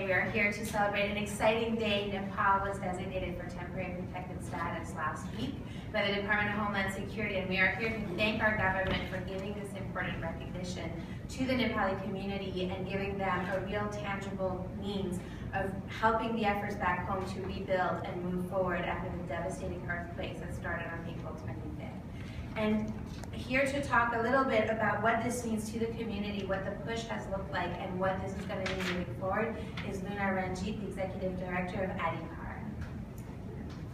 we are here to celebrate an exciting day. Nepal was designated for temporary protected status last week by the Department of Homeland Security, and we are here to thank our government for giving this important recognition to the Nepali community and giving them a real tangible means of helping the efforts back home to rebuild and move forward after the devastating earthquakes that started on April 25th. And here to talk a little bit about what this means to the community, what the push has looked like, and what this is going to mean moving forward is Ranjit, the Executive Director of Adhikaar.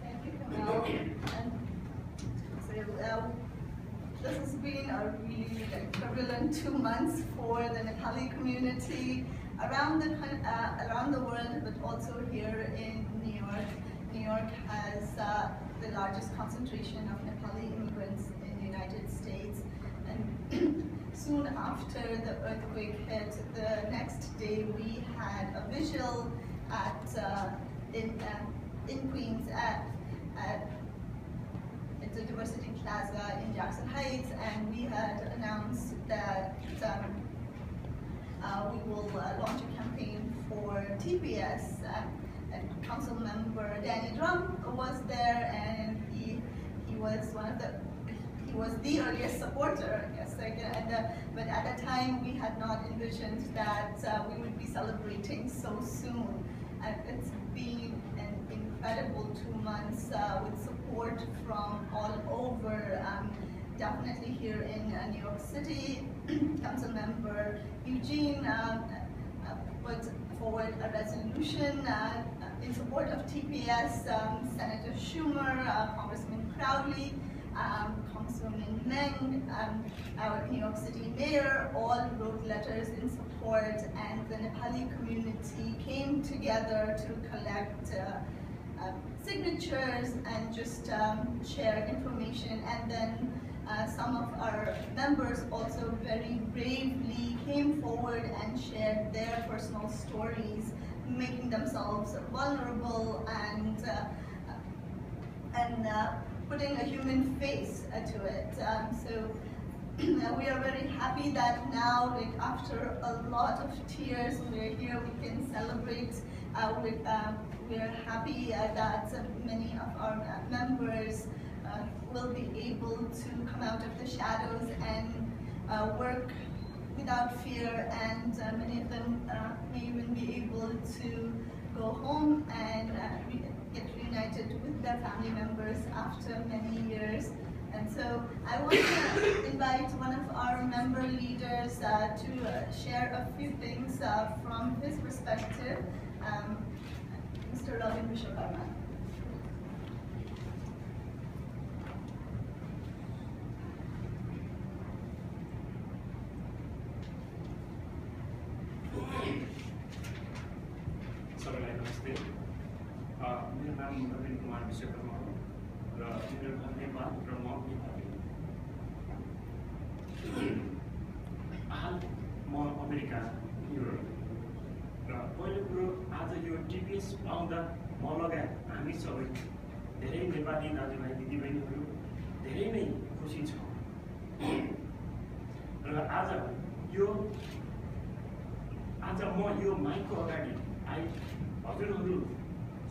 Thank you, Camille. This has been a really turbulent 2 months for the Nepali community around the world, but also here in New York. New York has the largest concentration of Nepali immigrants in the United States, and soon after the earthquake hit, the next day we had a vigil in Queens at the Diversity Plaza in Jackson Heights, and we had announced that we will launch a campaign for TPS. And council member Danny Drum was there, and he was the earliest supporter, I guess. But at that time, we had not envisioned that we would be celebrating so soon. And it's been an incredible 2 months with support from all over. Definitely here in New York City, council member Eugene put forward a resolution in support of TPS. Senator Schumer, Congressman Crowley, Councilman Meng, our New York City mayor all wrote letters in support, and the Nepali community came together to collect signatures and just share information. And then some of our members also very bravely came forward and shared their personal stories, making themselves vulnerable and putting a human face to it. So we are very happy that now, after a lot of tears, we're here, we can celebrate. We're happy that many of our members will be able to come out of the shadows and work without fear, and many of them may even be able to go home and get reunited with their family members after many years. And so I want to invite one of our member leaders to share a few things from his perspective, Mr. Robin Vishwakarma. सबैलाई नमस्ते। मेरो नाम रविन कुमार विश्वकर्मा हो र मेरो घर नेपाल र म नेपाली। हाल म America Europe र पहिलो कुरो आज यो टिपिएस पाउँदा म लगायत हामी सबै धेरै नेपाली दाजुभाइ दिदीबहिनीहरू धेरै नै खुसी छौँ। र आज म यो माइकको अगाडि हजुरहरू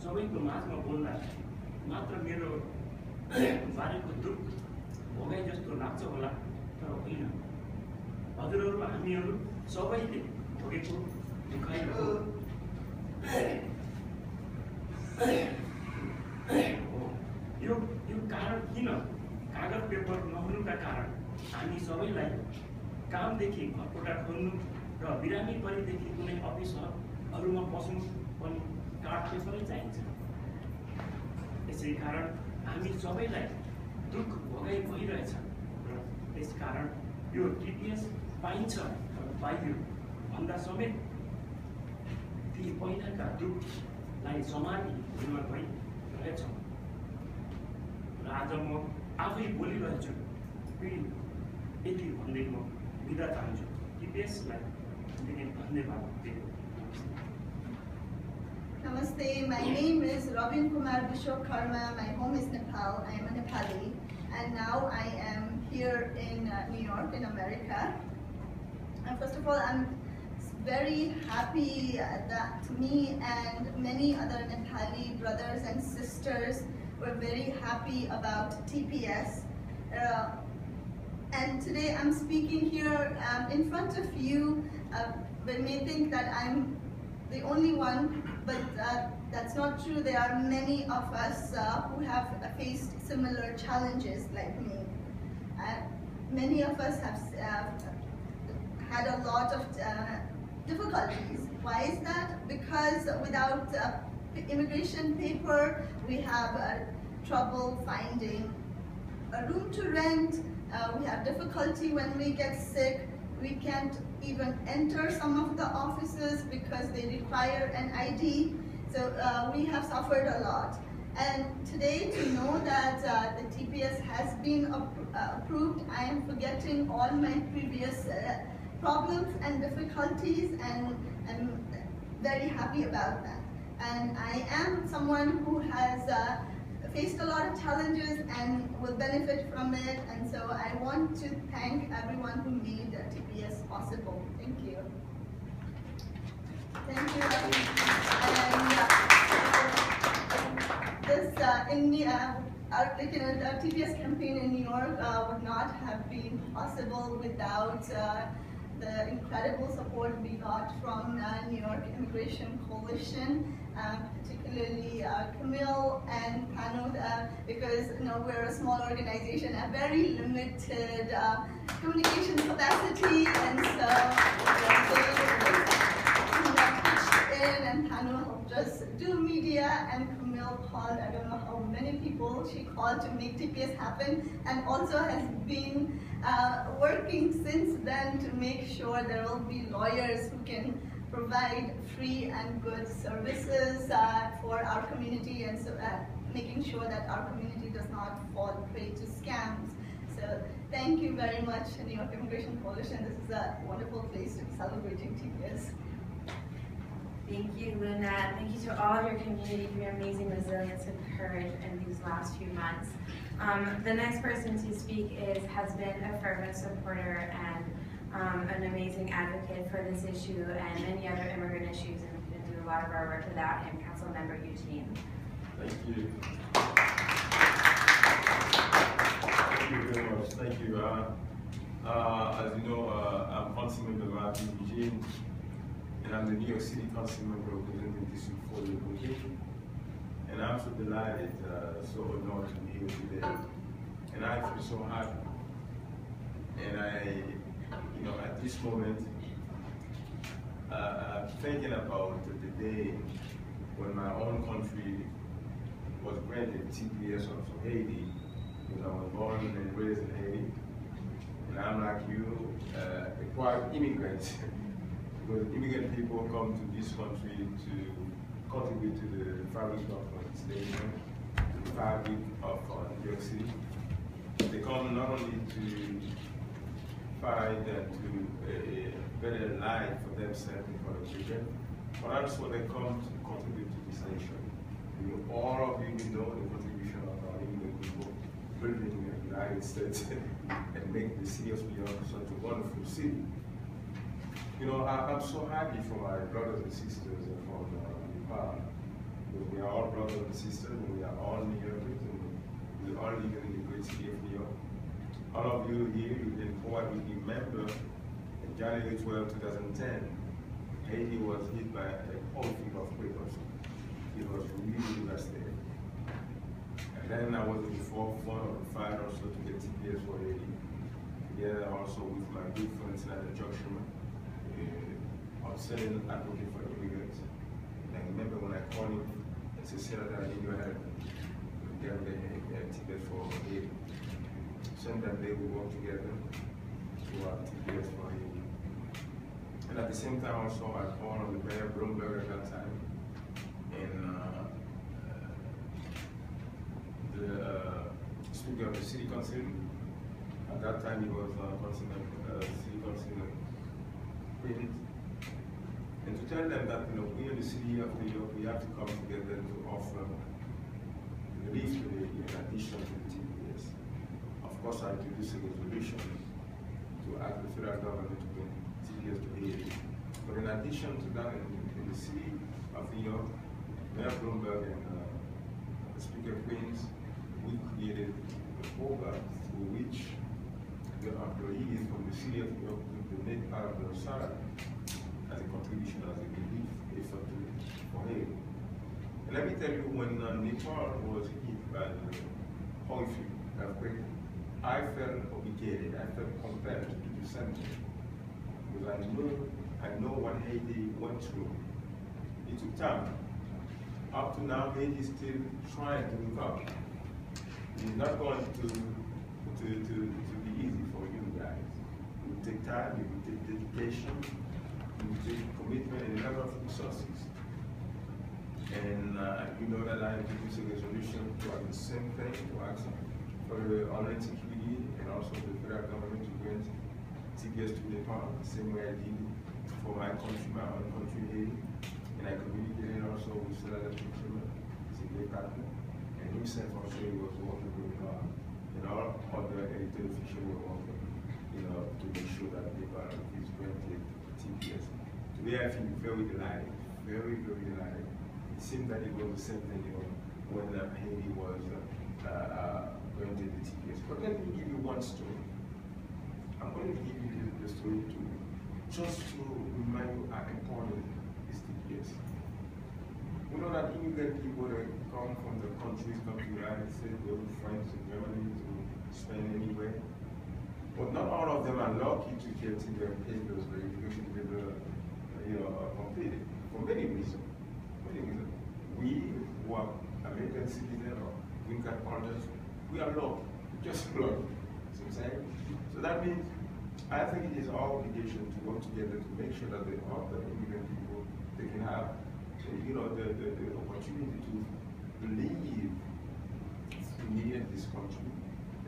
सबैको माझमा बोल्दा मात्र मेरो बारेको दुःख भोगाइ जस्तो लाग्छ होला, तर होइन। हजुरहरू हामीहरू सबैले भोगेको दुखाइ हो। यो कारण किन? कागज पेपर नहुनुका कारण हामी सबैलाई कामदेखि घरकोटा खोल्नु र बिरामी परिदेखि कुनै अफिसहरूमा बस्नु पनि कार्ड पेपरै चाहिन्छ। यसै कारण हामी सबैलाई दुःख भोगाइ भइरहेछ र यस कारण यो टिपिएस पाइन्छ पाइयो भन्दा समेत ती पहिलाका दुःखलाई समाधि हुन गइरहेछौँ। र आज म आफै बोलिरहेछु। यति भन्दै म बिदा चाहन्छु। टिपिएसलाई धन्यवाद दिनु। Namaste, my name is Robin Kumar Vishwakarma. My home is Nepal. I am a Nepali, and now I am here in New York, in America. And first of all, I'm very happy that me and many other Nepali brothers and sisters were very happy about TPS. And today I'm speaking here in front of you. They may think that I'm the only one, but that's not true. There are many of us who have faced similar challenges like me. Many of us have had a lot of difficulties. Why is that? Because without immigration paper, we have trouble finding a room to rent. We have difficulty when we get sick. We can't even enter some of the offices because they require an ID. So we have suffered a lot. And today, to know that the TPS has been approved, I am forgetting all my previous problems and difficulties, and I'm very happy about that. And I am someone who has faced a lot of challenges and will benefit from it, and so I want to thank everyone who made TPS possible. Thank you. Thank you. And the TPS campaign in New York would not have been possible without the incredible support we got from New York Immigration Coalition, particularly Camille and Panu, because we're a small organization, a very limited communication capacity, and so they pitched in, and Panu helped us do media, and Camille called, I don't know how many people she called to make TPS happen, and also has been working since then to make sure there will be lawyers who can provide free and good services for our community, and so making sure that our community does not fall prey to scams. So thank you very much, New York Immigration Coalition. This is a wonderful place to be celebrating TPS. Thank you, Luna. Thank you to all of your community for your amazing resilience and courage in these last few months. The next person to speak has been a fervent supporter and an amazing advocate for this issue and many other immigrant issues, and we couldn't do a lot of our work without him, Council Member Eugene. Thank you. Thank you very much. Thank you. As you know, I'm Council Member Mathieu, Eugene, and I'm the New York City Council Member representing District 4 Location. And I'm so delighted, so honored to be here today. And I feel so happy. And at this moment, I'm thinking about the day when my own country was granted TPS of Haiti, because I was born and raised in Haiti. And I'm like you, a quiet immigrant, because immigrant people come to this country to contribute to the fabric of legislation, the fabric of New York City. They come not only to find and to a better life for themselves and for the children, but also they come to contribute to this nation. All of you know the contribution of our immigrant people building the United States and make the city of New York such a wonderful city. I'm so happy for my brothers and sisters from Nepal. We are all brothers and sisters, and we are all New Yorkers, and we all live in the great city of New York. All of you here, you can probably remember in January 12, 2010, Haiti was hit by a whole field of earthquakes. It was really devastating. And then I was in the forefront of the fight also to get TPS for Haiti. Together also with my good friend, Senator Joshua, outstanding advocate for immigrants. And I remember when I called him and said, Senator, I need your help. We get the TPS for Haiti. Same time they will work together to TPS for Haiti. And at the same time also I called on the Mayor Bloomberg at that time. And the Speaker of the City Council, at that time he was City Councilor Queens, and to tell them that we in the city of New York, we have to come together to offer relief to the in addition to the TPS. Of course, I introduced a resolution to ask the federal government to bring TPS to Haiti. But in addition to that, in the city of New York, Mayor Bloomberg and Speaker Queens, we created a program through which the employees from the city of New York would donate part of their salary as a contribution, as a relief effort for Haiti. And let me tell you, when Nepal was hit by the horrific earthquake, I felt obligated, I felt compelled to do the same thing. Because I know what Haiti went through. It took time. Up to now, Haiti is still trying to recover. It's not going to be easy for you guys. It will take time, it will take dedication, it will take commitment and a lot of resources. And you know that I introduced a resolution to have the same thing, to ask for the Homeland Security and also the federal government to grant TPS to Nepal, the same way I did for my country, my own country, Haiti. And I communicated also with Senator Fisherman, Senior Partner, and himself also he was working with and all other elected officials were working, to make sure that Nepal is granted TPS. Today I feel very delighted, very, very delighted. It seemed that it was the same thing, when Haiti was granted the TPS. But let me give you one story. I'm going to give you the story too, just to remind you how important is TPS. We know that immigrant people that come from the countries, come to the United States, go to France and Germany to spend anywhere. But not all of them are lucky to get in their papers verification paper, completed for many reasons. We who are American citizens or green card holders, we are lucky, just lucky. See what I'm saying? So that means I think it is our obligation to work together to make sure that the other immigrant people, they can have the opportunity to live in this country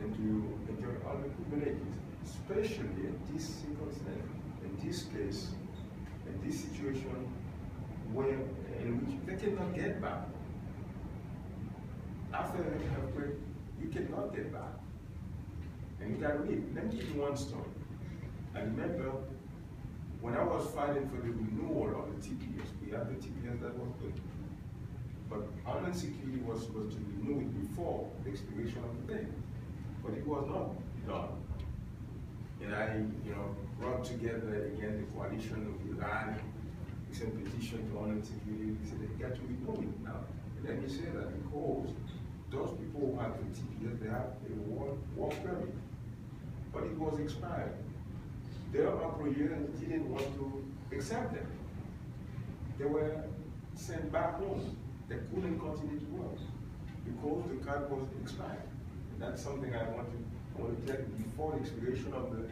and to enjoy all the privileges, especially in this circumstance, in this case, in this situation in which they cannot get back. After an earthquake, you cannot get back. And you can live. Let me give you one story. I remember when I was fighting for the renewal of the TPS, we had the TPS that was good. But Homeland Security was supposed to renew it before the expiration of the thing. But it was not done. And I, brought together again the coalition of Iran, we sent a petition to Homeland Security, we said they got to renew it now. And let me say that because those people who have the TPS, they have a work permit. But it was expired. Their employers didn't want to accept them. They were sent back home. They couldn't continue to work because the card was expired. And that's something I want to tell you. Before the expiration of the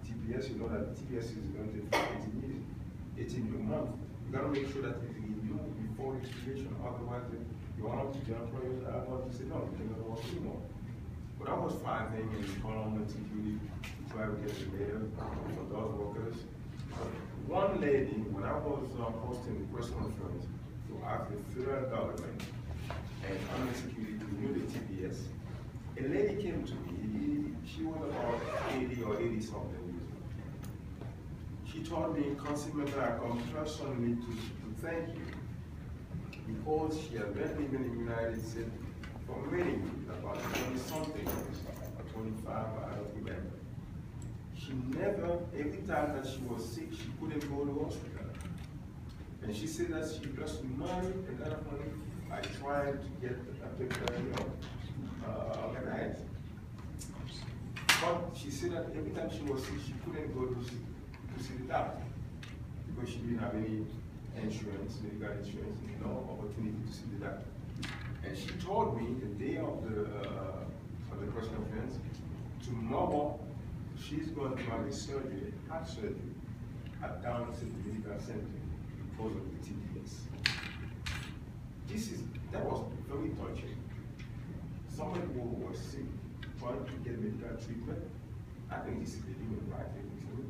TPS, you know that the TPS is going to take 18 months. You gotta make sure that it's renewed before the expiration, otherwise the employers are going to say, no, you cannot work anymore. But I was fighting and calling Homeland Security to try to get the data for those workers. One lady, when I was hosting the press conference to ask the federal government and Homeland Security to renew the TPS, a lady came to me. She was about 80 or 80 something years old. She told me, Councilmember, I come personally to thank you because she has been living in the United States for many years, about 20 something years, 25, I don't remember. She never, every time that she was sick, she couldn't go to the hospital. And she said that she lost money, a lot of money. I tried to get organized. But she said that every time she was sick, she couldn't go to see the doctor because she didn't have any insurance, medical insurance, no opportunity to see the doctor. And she told me the day of the press conference, tomorrow she's going to have a surgery, heart surgery, at Down Medical Center because of the TPS. That was very touching. Somebody who was sick, trying to get medical treatment, I think this is the human right thing to do.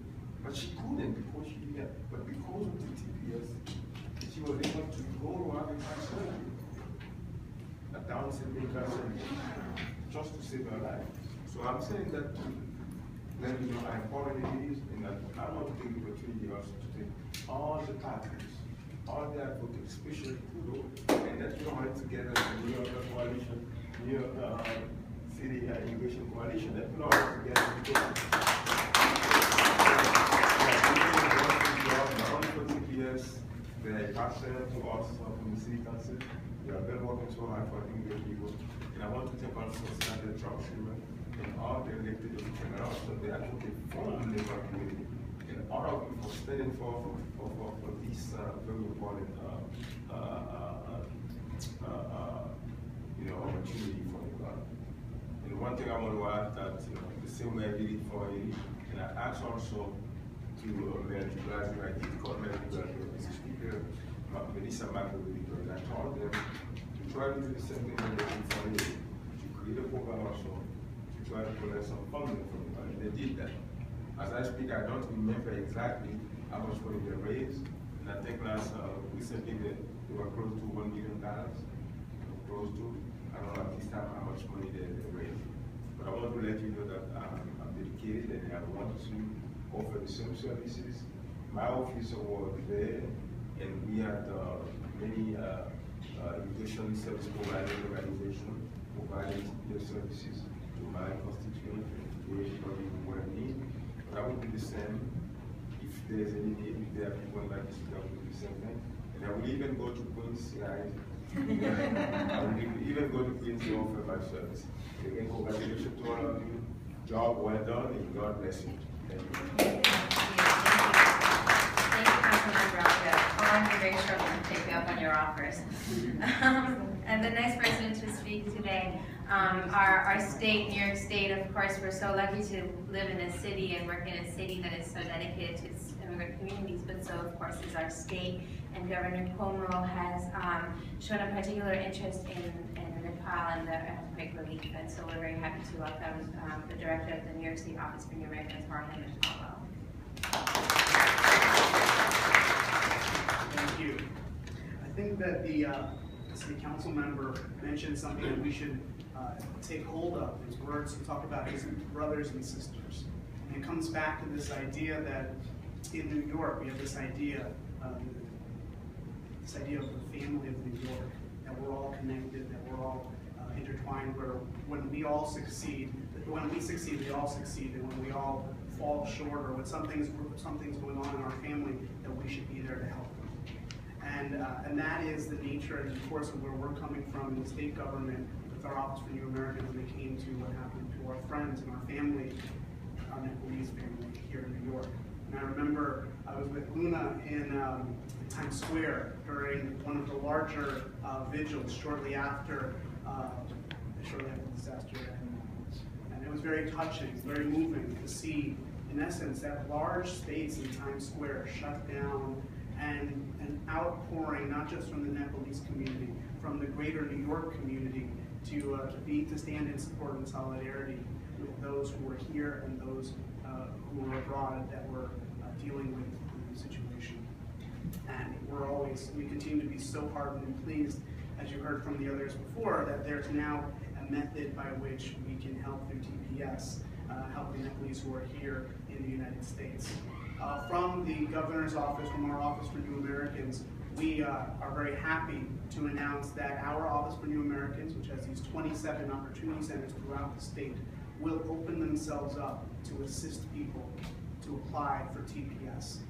But she couldn't because she didn't. But because of the TPS, she was able to go to have a heart surgery at Down Medical Center just to save her life. So I'm saying that let me know how important it is, and that I want to take the opportunity also to thank all the partners, all the advocates, especially Kudo, and that we all together, the New York Coalition, New York City Immigration Coalition, that we all together. Not only for TPS, they are partner to us from the City Council. We have been working so hard for English people. And I want to thank also Senator Troushman and all the elected officials and also the advocate from the labor community and all of you for standing for this very important opportunity for you. And one thing I want to add that the same way I did it for Haiti, and I asked also to Adhikaar, Mrs. Speaker, Mirna Velasquez, and I told them to try to do the same thing that they did for Haiti, to create a program also to try to collect some funding from them, and they did that. As I speak, I don't remember exactly how much money they raised, and I think recently they were close to $1 million, close to, I don't know at this time how much money they raised. But I want to let you know that I'm dedicated and I want to offer the same services. My office was there, and we had many immigration service providing organizations providing their services to my constituents and to everybody who were in need. But I will do the same if there's any need, if there are people like this, I will do the same thing. And I will even go to Queens, guys. I will even go to Queens to offer my service. Again, congratulations to all of you. Job well done, and God bless you. Thank you. Thank you, Councilmember Ranjit. I'm very sure to take you up on your offers. And the next person to speak today, our state, New York State, of course, we're so lucky to live in a city and work in a city that is so dedicated to its immigrant communities, but so, of course, is our state. And Governor Cuomo has shown a particular interest in Nepal and the earthquake relief, and so we're very happy to welcome the Director of the New York State Office for New Americans, Jorge Montalvo. Thank you. I think that the City Council member mentioned something that we should take hold of. His words to talk about his brothers and sisters. And it comes back to this idea that in New York we have this idea of the family of New York, that we're all connected, that we're all intertwined, where when we all succeed, when we succeed, we all succeed, and when we all fall short or when something's going on in our family, that we should be there to help them. And that is the nature and of course of where we're coming from in the state government with our Office for New Americans when it came to what happened to our friends and our family, our Nepalese family here in New York. And I remember I was with Luna in Times Square during one of the larger vigils shortly after the disaster, and it was very touching, very moving to see, in essence, that large space in Times Square shut down, and an outpouring not just from the Nepalese community, from the greater New York community to stand in support and solidarity with those who were here and those who were abroad that were dealing with the situation. And we continue to be so heartened and pleased, as you heard from the others before, that there's now a method by which we can help through TPS, help the Nepalese who are here in the United States. From the Governor's Office, from our Office for New Americans, we are very happy to announce that our Office for New Americans, which has these 27 opportunity centers throughout the state, will open themselves up to assist people to apply for TPS.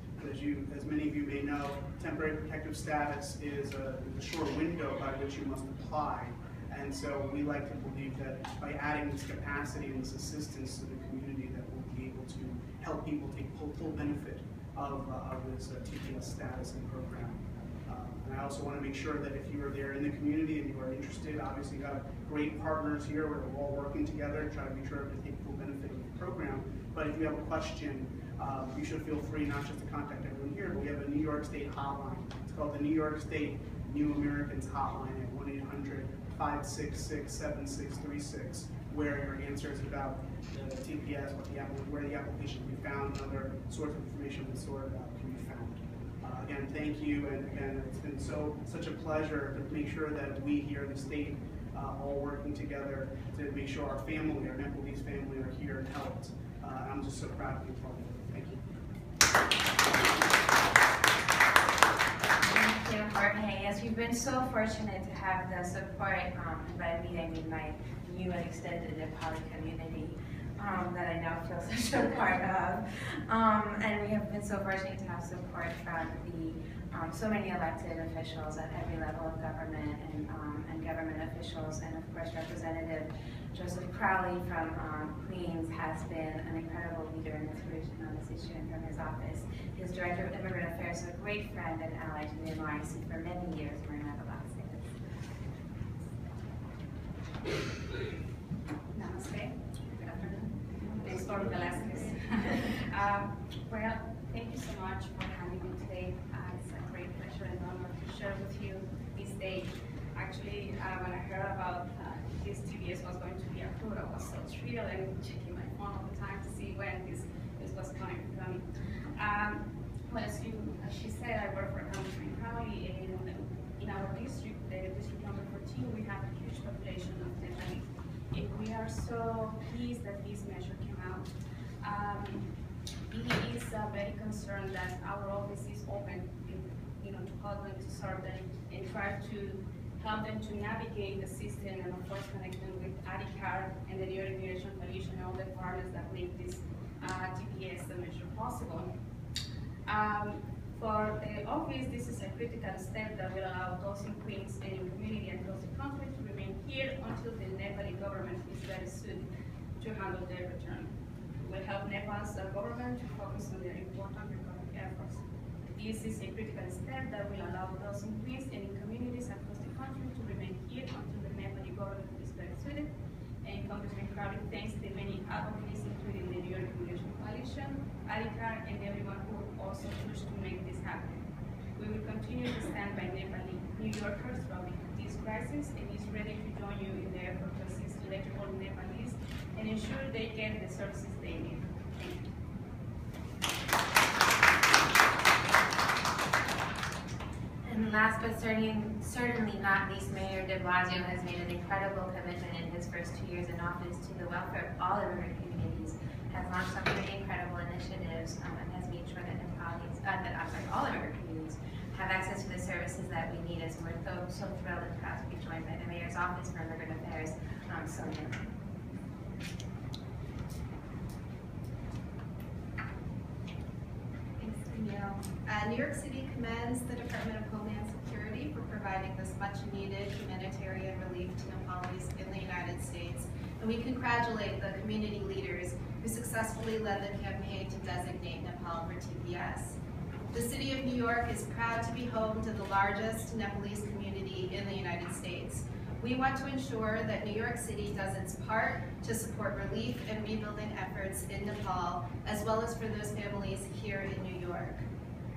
As many of you may know, temporary protective status is a short window by which you must apply. And so we like to believe that by adding this capacity and this assistance to the community, that we'll be able to help people take full benefit of this TPS status and program. And I also want to make sure that if you are there in the community and you are interested, obviously you've got great partners here where we're all working together to try to make sure to take full benefit of the program. But if you have a question, you should feel free not just to contact everyone here, but we have a New York State hotline. It's called the New York State New Americans Hotline at 1-800-566-7636, where your answers about the TPS, where the application can be found, and other sorts of information can be found. Again, thank you, and again, it's been such a pleasure to make sure that we here in the state all working together to make sure our family, our Nepalese family, are here and helped. and I'm just so proud to be part of it. Thank you. Thank you, Jorge. Yes, we've been so fortunate to have the support, and by me I mean my new and extended Nepali community that I now feel such a part of. And we have been so fortunate to have support from so many elected officials at every level of government and government officials, and of course Representative Joseph Crowley from Queens has been an incredible leader in this region on this issue, and from his office, his Director of Immigrant Affairs, a great friend and ally to the NYIC for many years, Mirna Velasquez. Namaste. Good afternoon. Thanks, Dr. Velasquez. Well, thank you so much for having me today. It's a great pleasure and honor to share with you this day. Actually, when I heard about this TPS was going to be approved, I was so thrilled and checking my phone all the time to see when this was coming. Well, as she said, I work for a country in Crowley, and in our district, the district number 14, we have a huge population of Nepali. And we are so pleased that this measure came out. He is very concerned that our office is open, to help them, to serve them, and try to help them to navigate the system, and of course connect them with Adhikaar and the New York Immigration Coalition and all the partners that make this TPS measure possible. For the office, this is a critical step that will allow those in Queens and in community across the country to remain here until the Nepali government is better suited to handle their return. It will help Nepal's government to focus on their important recovery efforts. This is a critical step that will allow those in Queens and in communities across the country to remain here until the Nepali government is better suited. And Congressman Crowley thanks the many advocates, including the New York Immigration Coalition, Adhikaar, and everyone who also pushed to make this happen. We will continue to stand by Nepali New Yorkers throughout this crisis, and is ready to join you in the effort to assist eligible Nepalis and ensure they get the services they need. Thank you. And last but certainly not least, Mayor de Blasio has made an incredible commitment in his first 2 years in office to the welfare of all immigrant communities, has launched some pretty incredible initiatives, and has made sure that all immigrant communities have access to the services that we need, as we're so thrilled and proud to be joined by the Mayor's Office for Immigrant Affairs, Sonia Lin. Thanks, Camille. New York City commends the Department of Homeland Security for providing this much-needed humanitarian relief to Nepalis in the United States, and we congratulate the community leaders who successfully led the campaign to designate Nepal for TPS. The City of New York is proud to be home to the largest Nepalese community in the United States. We want to ensure that New York City does its part to support relief and rebuilding efforts in Nepal, as well as for those families here in New York.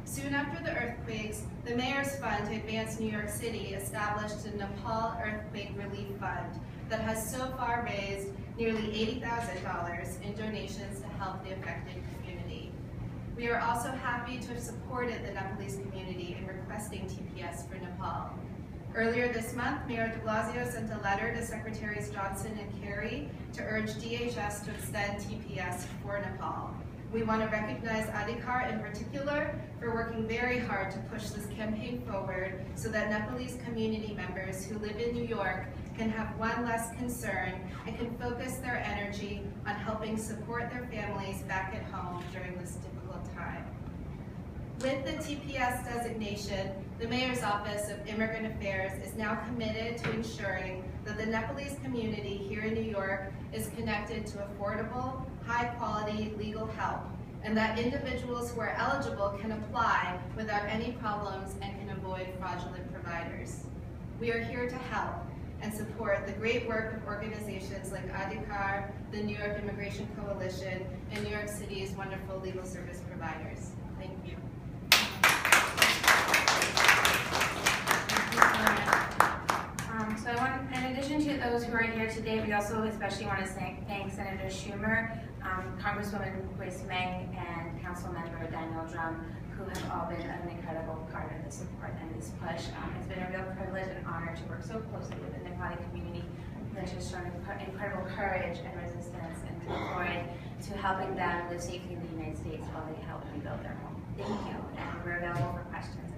Soon after the earthquakes, the Mayor's Fund to Advance New York City established a Nepal Earthquake Relief Fund that has so far raised nearly $80,000 in donations to help the affected community. We are also happy to have supported the Nepalese community in requesting TPS for Nepal. Earlier this month, Mayor de Blasio sent a letter to Secretaries Johnson and Kerry to urge DHS to extend TPS for Nepal. We want to recognize Adhikaar in particular for working very hard to push this campaign forward so that Nepalese community members who live in New York can have one less concern and can focus their energy on helping support their families back at home during this difficult time. With the TPS designation, the Mayor's Office of Immigrant Affairs is now committed to ensuring that the Nepalese community here in New York is connected to affordable, high-quality legal help, and that individuals who are eligible can apply without any problems and can avoid fraudulent providers. We are here to help and support the great work of organizations like Adhikaar, the New York Immigration Coalition, and New York City's wonderful legal service providers. Thank you. So in addition to those who are here today, we also especially want to thank Senator Schumer, Congresswoman Grace Meng, and Council Member Daniel Drum, who have all been an incredible part of the support and this push. It's been a real privilege and honor to work so closely with the Nepali community, that has shown incredible courage and resistance, and we look forward to helping them live safely in the United States while they help rebuild their home. Thank you, and we're available for questions.